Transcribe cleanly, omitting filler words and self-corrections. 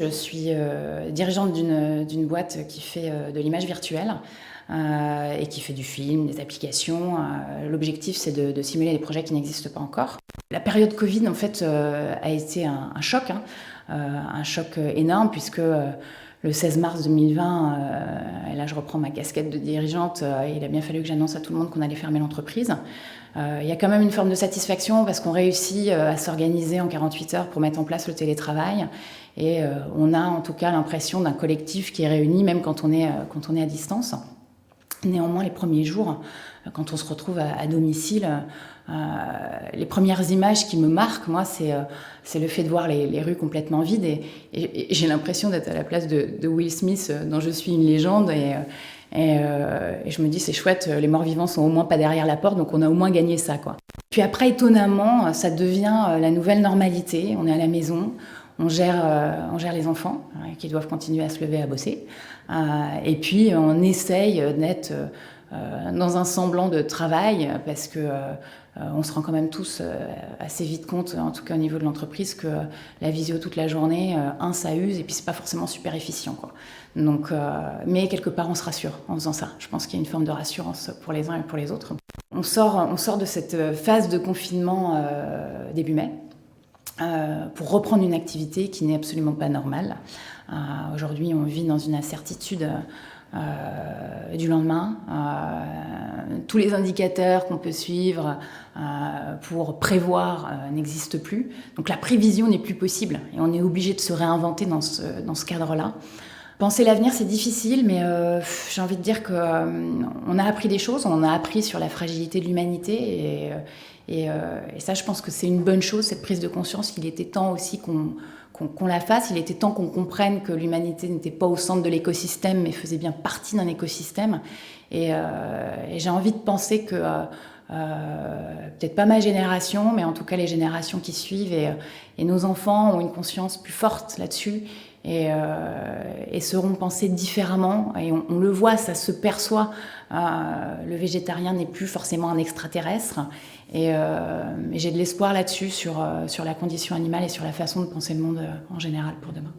Je suis dirigeante d'une boîte qui fait de l'image virtuelle et qui fait du film, des applications. L'objectif, c'est de simuler des projets qui n'existent pas encore. La période Covid, en fait, a été un choc, un choc énorme, puisque le 16 mars 2020, et là je reprends ma casquette de dirigeante, il a bien fallu que j'annonce à tout le monde qu'on allait fermer l'entreprise. Il y a quand même une forme de satisfaction parce qu'on réussit à s'organiser en 48 heures pour mettre en place le télétravail. Et on a en tout cas l'impression d'un collectif qui est réuni, même quand on est à distance. Néanmoins, les premiers jours, quand on se retrouve à domicile, les premières images qui me marquent, moi, c'est le fait de voir les rues complètement vides. Et j'ai l'impression d'être à la place de Will Smith dans Je suis une légende. Et je me dis, c'est chouette, les morts-vivants sont au moins pas derrière la porte, donc on a au moins gagné ça, quoi. Puis après, étonnamment, ça devient la nouvelle normalité. On est à la maison, on gère les enfants qui doivent continuer à se lever, à bosser. Et puis, on essaye d'être dans un semblant de travail parce que on se rend quand même tous assez vite compte, en tout cas au niveau de l'entreprise, que la visio toute la journée, ça use et puis c'est pas forcément super efficient, quoi. Donc, mais quelque part on se rassure en faisant ça. Je pense qu'il y a une forme de rassurance pour les uns et pour les autres. On sort de cette phase de confinement début mai. Pour reprendre une activité qui n'est absolument pas normale. Aujourd'hui, on vit dans une incertitude du lendemain. Tous les indicateurs qu'on peut suivre pour prévoir n'existent plus. Donc la prévision n'est plus possible et on est obligé de se réinventer dans ce cadre-là. Penser l'avenir, c'est difficile, mais j'ai envie de dire qu'on a appris des choses, on a appris sur la fragilité de l'humanité et ça, je pense que c'est une bonne chose, cette prise de conscience. Il était temps aussi qu'on la fasse, il était temps qu'on comprenne que l'humanité n'était pas au centre de l'écosystème, mais faisait bien partie d'un écosystème. Et j'ai envie de penser que, peut-être pas ma génération, mais en tout cas les générations qui suivent et nos enfants ont une conscience plus forte là-dessus et seront pensés différemment. Et on le voit, ça se perçoit. Le végétarien n'est plus forcément un extraterrestre. Et j'ai de l'espoir là-dessus sur la condition animale et sur la façon de penser le monde en général pour demain.